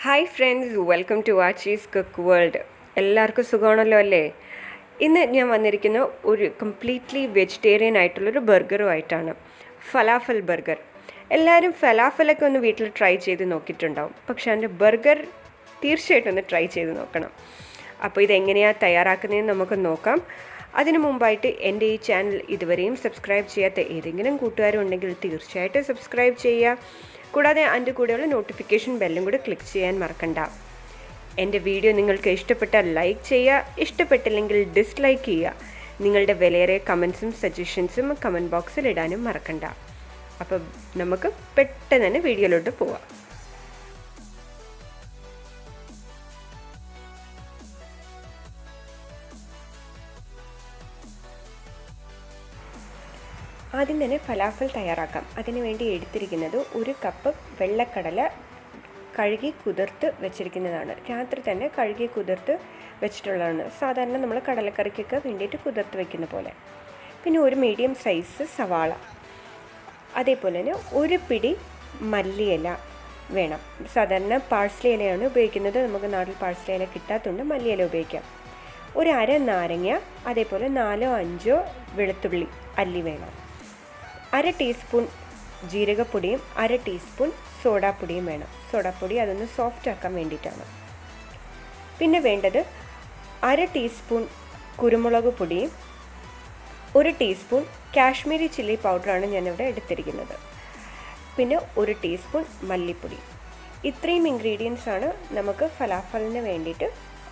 Hi friends, welcome to Aachi's Cookworld. എല്ലാവർക്കും സുഖമാണല്ലോ അല്ലേ? ഇന്ന് ഞാൻ വന്നിരിക്കുന്ന ഒരു കംപ്ലീറ്റ്ലി വെജിറ്റേറിയൻ ആയിട്ടുള്ളൊരു ബർഗറുമായിട്ടാണ്. Falafel burger. എല്ലാവരും ഫലാഫലൊക്കെ ഒന്ന് വീട്ടിൽ ട്രൈ ചെയ്ത് നോക്കിയിട്ടുണ്ടാവും, പക്ഷേ അതിൻ്റെ ബർഗർ തീർച്ചയായിട്ടും ഒന്ന് ട്രൈ ചെയ്ത് നോക്കണം. അപ്പോൾ ഇതെങ്ങനെയാണ് തയ്യാറാക്കുന്നതെന്ന് നമുക്ക് നോക്കാം. അതിനു മുമ്പായിട്ട് എൻ്റെ ഈ ചാനൽ ഇതുവരെയും സബ്സ്ക്രൈബ് ചെയ്യാത്ത ഏതെങ്കിലും കൂട്ടുകാരുണ്ടെങ്കിൽ തീർച്ചയായിട്ടും സബ്സ്ക്രൈബ് ചെയ്യുക. കൂടാതെ അതിൻ്റെ കൂടെയുള്ള നോട്ടിഫിക്കേഷൻ ബെല്ലും കൂടെ ക്ലിക്ക് ചെയ്യാൻ മറക്കണ്ട. എൻ്റെ വീഡിയോ നിങ്ങൾക്ക് ഇഷ്ടപ്പെട്ടാൽ ലൈക്ക് ചെയ്യുക, ഇഷ്ടപ്പെട്ടില്ലെങ്കിൽ ഡിസ്ലൈക്ക് ചെയ്യുക. നിങ്ങളുടെ വിലയേറിയ കമൻസും സജഷൻസും കമൻറ്റ് ബോക്സിൽ ഇടാനും മറക്കണ്ട. അപ്പം നമുക്ക് പെട്ടെന്ന് തന്നെ വീഡിയോയിലോട്ട് പോവാം. ആദ്യം തന്നെ ഫലാഫൽ തയ്യാറാക്കാം. അതിനു വേണ്ടി എടുത്തിരിക്കുന്നത് 1 കപ്പ് വെള്ളക്കടല കഴുകി കുതിർത്ത് വെച്ചിരിക്കുന്നതാണ്. രാത്രി തന്നെ കഴുകി കുതിർത്ത് വെച്ചിട്ടുള്ളതാണ്. സാധാരണ നമ്മൾ കടലക്കറിക്കൊക്കെ വേണ്ടിയിട്ട് കുതിർത്ത് വെക്കുന്ന പോലെ. പിന്നെ ഒരു മീഡിയം സൈസ് സവാള, അതേപോലെ തന്നെ 1 പിടി മല്ലിയില വേണം. സാധാരണ പാഴ്സ്ലി ഇലയാണ് ഉപയോഗിക്കുന്നത്. നമുക്ക് നാട്ടിൽ പാഴ്സ്ലി ഇല കിട്ടാത്തതുകൊണ്ട് മല്ലിയില ഉപയോഗിക്കാം. 1 അര നാരങ്ങ, അതേപോലെ 4-5 വെളുത്തുള്ളി അല്ലി വേണം. 1/2 ടീസ്പൂൺ ജീരകപ്പൊടിയും 1/2 ടീസ്പൂൺ സോഡാപ്പൊടിയും വേണം. സോഡാപ്പൊടി അതൊന്ന് സോഫ്റ്റ് ആക്കാൻ വേണ്ടിയിട്ടാണ്. പിന്നെ വേണ്ടത് 1/2 ടീസ്പൂൺ കുരുമുളക് പൊടിയും 1 ടീസ്പൂൺ കാശ്മീരി ചില്ലി പൗഡറാണ് ഞാനിവിടെ എടുത്തിരിക്കുന്നത്. പിന്നെ 1 ടീസ്പൂൺ മല്ലിപ്പൊടി. ഇത്രയും ഇൻഗ്രീഡിയൻസ് ആണ് നമുക്ക് ഫലാഫലിന് വേണ്ടിയിട്ട്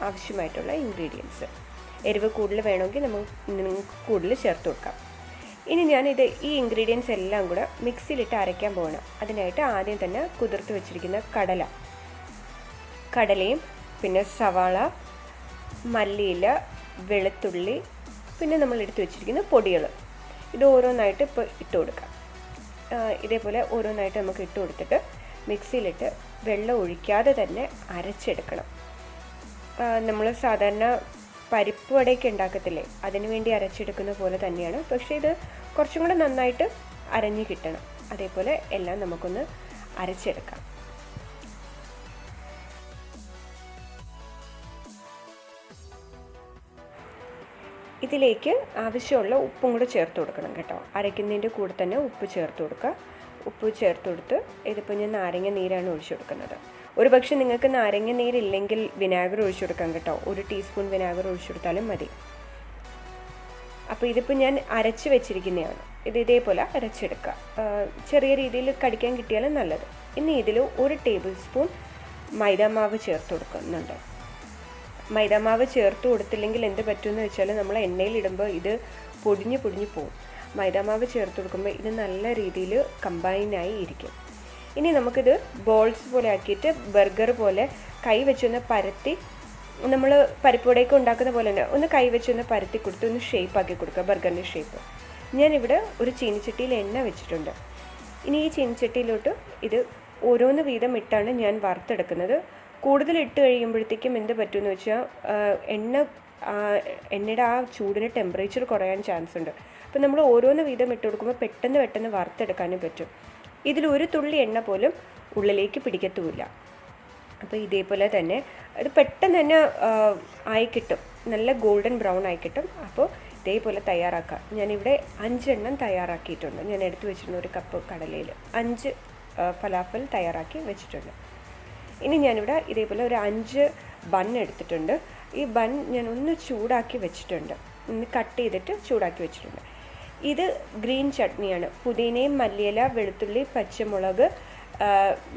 ആവശ്യമായിട്ടുള്ള ഇൻഗ്രീഡിയൻസ്. എരിവ് കൂടുതൽ വേണമെങ്കിൽ നിങ്ങൾക്ക് കൂടുതൽ ചേർത്ത് കൊടുക്കാം. ഇനി ഈ ഇൻഗ്രീഡിയൻസ് എല്ലാം കൂടെ മിക്സിയിലിട്ട് അരയ്ക്കാൻ പോകണം. അതിനായിട്ട് ആദ്യം തന്നെ കുതിർത്ത് വെച്ചിരിക്കുന്ന കടലയും പിന്നെ സവാള, മല്ലിയില, വെളുത്തുള്ളി, പിന്നെ നമ്മൾ എടുത്ത് വെച്ചിരിക്കുന്ന പൊടികൾ, ഇത് ഓരോന്നായിട്ട് ഇപ്പോൾ ഇട്ട് കൊടുക്കാം. ഇതേപോലെ ഓരോന്നായിട്ട് നമുക്ക് ഇട്ട് കൊടുത്തിട്ട് മിക്സിയിലിട്ട് വെള്ളം ഒഴിക്കാതെ തന്നെ അരച്ചെടുക്കണം. നമ്മൾ സാധാരണ പരിപ്പ് വടയൊക്കെ ഉണ്ടാക്കത്തില്ലേ, അതിനു വേണ്ടി അരച്ചെടുക്കുന്ന പോലെ തന്നെയാണ്. പക്ഷേ ഇത് കുറച്ചും കൂടെ നന്നായിട്ട് അരഞ്ഞ് കിട്ടണം. അതേപോലെ എല്ലാം നമുക്കൊന്ന് അരച്ചെടുക്കാം. ഇതിലേക്ക് ആവശ്യമുള്ള ഉപ്പും കൂടെ ചേർത്ത് കൊടുക്കണം കേട്ടോ. അരയ്ക്കുന്നതിൻ്റെ കൂടെ തന്നെ ഉപ്പ് ചേർത്ത് കൊടുക്കുക. ഉപ്പ് ചേർത്ത് കൊടുത്ത് ഇതിപ്പോൾ ഞാൻ നാരങ്ങ നീരാണ് ഒഴിച്ചു കൊടുക്കുന്നത്. ഒരു പക്ഷേ നിങ്ങൾക്ക് നാരങ്ങ നീരില്ലെങ്കിൽ വിനാഗർ ഒഴിച്ചു കൊടുക്കാം കേട്ടോ. 1 ടീസ്പൂൺ വിനാഗർ ഒഴിച്ചു കൊടുത്താലും മതി. അപ്പോൾ ഇതിപ്പോൾ ഞാൻ അരച്ച് വെച്ചിരിക്കുന്നതാണ്. ഇതേപോലെ അരച്ചെടുക്കുക. ചെറിയ രീതിയിൽ കടിക്കാൻ കിട്ടിയാലും നല്ലത്. ഇനി ഇതിൽ 1 ടേബിൾ സ്പൂൺ മൈദാമാവ് ചേർത്ത് കൊടുക്കുന്നുണ്ട്. മൈദാമാവ് ചേർത്ത് കൊടുത്തില്ലെങ്കിൽ എന്ത് പറ്റുമെന്ന് വെച്ചാൽ നമ്മൾ എണ്ണയിലിടുമ്പോൾ ഇത് പൊടിഞ്ഞു പോകും. മൈദാമാവ് ചേർത്ത് കൊടുക്കുമ്പോൾ ഇത് നല്ല രീതിയിൽ കമ്പൈനായി ഇരിക്കും. ഇനി നമുക്കിത് ബോൾസ് പോലെ ആക്കിയിട്ട് ബർഗർ പോലെ കൈ വെച്ചൊന്ന് പരത്തി, നമ്മൾ പരിപ്പുവടയൊക്കെ ഉണ്ടാക്കുന്ന പോലെ തന്നെ ഒന്ന് കൈ വെച്ചൊന്ന് പരത്തി കൊടുത്ത് ഒന്ന് ഷേപ്പ് ആക്കി കൊടുക്കുക, ബർഗറിൻ്റെ ഷേപ്പ്. ഞാനിവിടെ ഒരു ചീനിച്ചട്ടിയിൽ എണ്ണ വെച്ചിട്ടുണ്ട്. ഇനി ഈ ചീനിച്ചട്ടിയിലോട്ട് ഇത് ഓരോന്ന് വീതം ഇട്ടാണ് ഞാൻ വറുത്തെടുക്കുന്നത്. കൂടുതൽ ഇട്ട് കഴിയുമ്പോഴത്തേക്കും എന്ത് പറ്റുമെന്ന് വെച്ചാൽ എണ്ണയുടെ ആ ചൂടിന് ടെമ്പറേച്ചർ കുറയാൻ ചാൻസ് ഉണ്ട്. അപ്പോൾ നമ്മൾ ഓരോന്ന് വീതം ഇട്ട് കൊടുക്കുമ്പോൾ പെട്ടെന്ന് വറുത്തെടുക്കാനും പറ്റും. ഇതിൽ 1 തുള്ളി എണ്ണ പോലും ഉള്ളിലേക്ക് പിടിക്കത്തുമില്ല. അപ്പോൾ ഇതേപോലെ തന്നെ അത് പെട്ടെന്ന് തന്നെ ആയി കിട്ടും, നല്ല ഗോൾഡൻ ബ്രൗൺ ആയി കിട്ടും. അപ്പോൾ ഇതേപോലെ തയ്യാറാക്കാം. ഞാനിവിടെ 5 എണ്ണം തയ്യാറാക്കിയിട്ടുണ്ട്. ഞാൻ എടുത്തു വെച്ചിരുന്ന 1 കപ്പ് കടലയിൽ 5 ഫലാഫൽ തയ്യാറാക്കി വെച്ചിട്ടുണ്ട്. ഇനി ഞാനിവിടെ ഇതേപോലെ ഒരു 5 ബൺ എടുത്തിട്ടുണ്ട്. ഈ ബൺ ഞാൻ ഒന്ന് ചൂടാക്കി വെച്ചിട്ടുണ്ട്, ഒന്ന് കട്ട് ചെയ്തിട്ട് ചൂടാക്കി വെച്ചിട്ടുണ്ട്. ഇത് ഗ്രീൻ ചട്നിയാണ്. പുതിനയും മല്ലിയില, വെളുത്തുള്ളി, പച്ചമുളക്,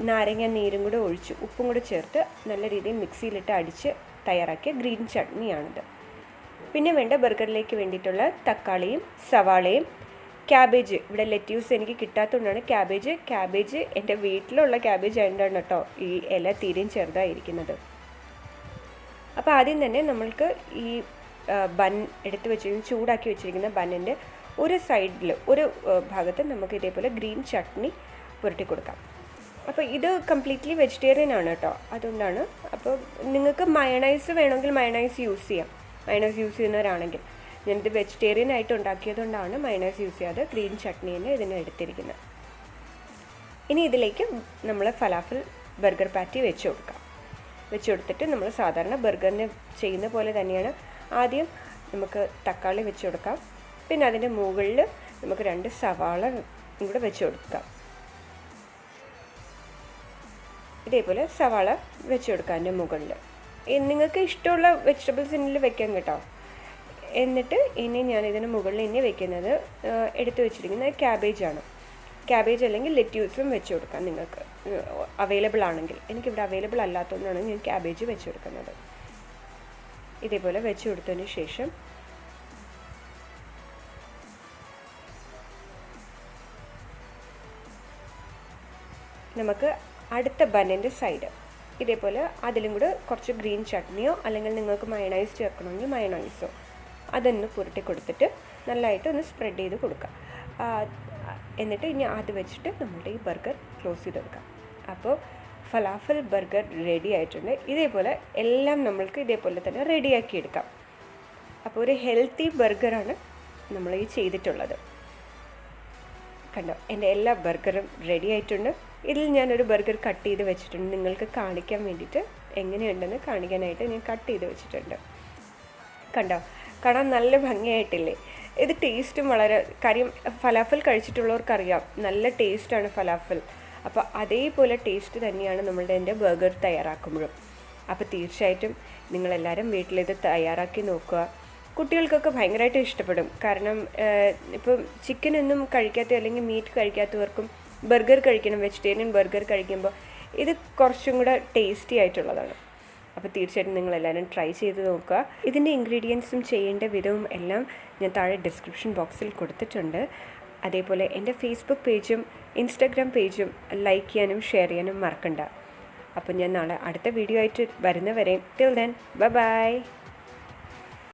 നാരങ്ങ നീരും കൂടെ ഒഴിച്ച് ഉപ്പും കൂടെ ചേർത്ത് നല്ല രീതിയിൽ മിക്സിയിലിട്ട് അടിച്ച് തയ്യാറാക്കിയ ഗ്രീൻ ചട്നിയാണിത്. പിന്നെ വേണ്ട ബർഗറിലേക്ക് വേണ്ടിയിട്ടുള്ള തക്കാളിയും സവാളയും ക്യാബേജ്. ഇവിടെ ലെറ്റ്യൂസ് എനിക്ക് കിട്ടാത്തതുകൊണ്ടാണ് ക്യാബേജ് എൻ്റെ വീട്ടിലുള്ള ക്യാബേജ് ആയതുകൊണ്ടാണ് കേട്ടോ ഈ ഇല തീരെയും ചെറുതായിരിക്കുന്നത്. അപ്പോൾ ആദ്യം തന്നെ നമ്മൾക്ക് ഈ ബൺ എടുത്ത് വെച്ചിരിക്കുന്ന ചൂടാക്കി വെച്ചിരിക്കുന്ന ബണ്ണിൻ്റെ ഒരു സൈഡിൽ ഒരു ഭാഗത്ത് നമുക്ക് ഇതേപോലെ ഗ്രീൻ ചട്നി പുരട്ടി കൊടുക്കാം. അപ്പോൾ ഇത് കംപ്ലീറ്റ്ലി വെജിറ്റേറിയൻ ആണ് കേട്ടോ, അതുകൊണ്ടാണ്. അപ്പോൾ നിങ്ങൾക്ക് മയണൈസ് വേണമെങ്കിൽ മയണൈസ് യൂസ് ചെയ്യാം. മയണൈസ് യൂസ് ചെയ്യുന്നവരാണെങ്കിൽ. ഞാനിത് വെജിറ്റേറിയൻ ആയിട്ട് ഉണ്ടാക്കിയതുകൊണ്ടാണ് മയണൈസ് യൂസ് ചെയ്യാതെ ഗ്രീൻ ചട്നി തന്നെ ഇതിനെ എടുത്തിരിക്കുന്നത്. ഇനി ഇതിലേക്ക് നമ്മൾ ഫലാഫൽ ബർഗർ പാറ്റി വെച്ച് കൊടുക്കാം. വെച്ച് കൊടുത്തിട്ട് നമ്മൾ സാധാരണ ബർഗറിന് ചെയ്യുന്ന പോലെ തന്നെയാണ് ആദ്യം നമുക്ക് തക്കാളി വെച്ച് കൊടുക്കാം. പിന്നെ അതിൻ്റെ മുകളിൽ നമുക്ക് 2 സവാള കൂടെ വെച്ച് കൊടുക്കാം. ഇതേപോലെ സവാള വെച്ച് കൊടുക്കാം അതിൻ്റെ മുകളിൽ. നിങ്ങൾക്ക് ഇഷ്ടമുള്ള വെജിറ്റബിൾസിനിൽ വെക്കാം കേട്ടോ. എന്നിട്ട് ഇനി ഞാൻ ഇതിന് മുകളിൽ ഇനി വെക്കുന്നത് എടുത്തു വെച്ചിരിക്കുന്നത് ക്യാബേജാണ്. ക്യാബേജ് അല്ലെങ്കിൽ ലെറ്റ്യൂസും വെച്ച് കൊടുക്കാം നിങ്ങൾക്ക് അവൈലബിൾ ആണെങ്കിൽ. എനിക്കിവിടെ അവൈലബിൾ അല്ലാത്തതുകൊണ്ടാണ് ഞാൻ ക്യാബേജ് വെച്ച് കൊടുക്കുന്നത്. ഇതേപോലെ വെച്ച് കൊടുത്തതിന് ശേഷം നമുക്ക് അടുത്ത ബന്നിൻ്റെ സൈഡ് ഇതേപോലെ അതിലും കൂടെ കുറച്ച് ഗ്രീൻ ചട്നിയോ അല്ലെങ്കിൽ നിങ്ങൾക്ക് മയണൈസ് ചേർക്കണമെങ്കിൽ മയണൈസോ അതൊന്ന് പുരട്ടി കൊടുത്തിട്ട് നല്ലതായിട്ട് ഒന്ന് സ്പ്രെഡ് ചെയ്ത് കൊടുക്കുക. എന്നിട്ട് ഇനി അത് വെച്ചിട്ട് നമ്മളുടെ ഈ ബർഗർ ക്ലോസ് ചെയ്ത് കൊടുക്കാം. അപ്പോൾ ഫലാഫൽ ബർഗർ റെഡി ആയിട്ടുണ്ട്. ഇതേപോലെ എല്ലാം നമ്മൾക്ക് ഇതേപോലെ തന്നെ റെഡിയാക്കി എടുക്കാം. അപ്പോൾ ഒരു ഹെൽത്തി ബർഗറാണ് നമ്മൾ ഈ ചെയ്തിട്ടുള്ളത്. കണ്ടോ, എൻ്റെ എല്ലാ ബർഗറും റെഡി ആയിട്ടുണ്ട്. ഇതിൽ ഞാനൊരു ബർഗർ കട്ട് ചെയ്ത് വെച്ചിട്ടുണ്ട് നിങ്ങൾക്ക് കാണിക്കാൻ വേണ്ടിയിട്ട്. എങ്ങനെയുണ്ടെന്ന് കാണിക്കാനായിട്ട് ഞാൻ കട്ട് ചെയ്ത് വെച്ചിട്ടുണ്ട്. കണ്ടോ, കാണാൻ നല്ല ഭംഗിയായിട്ടില്ലേ? ഇത് ടേസ്റ്റും വളരെ, കാര്യം ഫലാഫൽ കഴിച്ചിട്ടുള്ളവർക്കറിയാം നല്ല ടേസ്റ്റാണ് ഫലാഫൽ. അപ്പോൾ അതേപോലെ ടേസ്റ്റ് തന്നെയാണ് നമ്മളുടെ എൻ്റെ ബർഗർ തയ്യാറാക്കുമ്പോഴും. അപ്പോൾ തീർച്ചയായിട്ടും നിങ്ങളെല്ലാവരും വീട്ടിലിത് തയ്യാറാക്കി നോക്കുക. കുട്ടികൾക്കൊക്കെ ഭയങ്കരമായിട്ട് ഇഷ്ടപ്പെടും. കാരണം ഇപ്പം ചിക്കനൊന്നും കഴിക്കാത്ത അല്ലെങ്കിൽ മീറ്റ് കഴിക്കാത്തവർക്കും ബർഗർ കഴിക്കണം, വെജിറ്റേറിയൻ ബർഗർ കഴിക്കുമ്പോൾ ഇത് കുറച്ചും കൂടെ ടേസ്റ്റി ആയിട്ടുള്ളതാണ്. അപ്പോൾ തീർച്ചയായിട്ടും നിങ്ങളെല്ലാവരും ട്രൈ ചെയ്ത് നോക്കുക. ഇതിൻ്റെ ഇൻഗ്രീഡിയൻസും ചെയ്യേണ്ട വിധവും എല്ലാം ഞാൻ താഴെ ഡിസ്ക്രിപ്ഷൻ ബോക്സിൽ കൊടുത്തിട്ടുണ്ട്. അതേപോലെ എൻ്റെ ഫേസ്ബുക്ക് പേജും ഇൻസ്റ്റാഗ്രാം പേജും ലൈക്ക് ചെയ്യാനും ഷെയർ ചെയ്യാനും മറക്കണ്ട. അപ്പോൾ ഞാൻ നാളെ അടുത്ത വീഡിയോ ആയിട്ട് വരുന്നവരെ ടിൽ ദെൻ ബൈ ബൈ.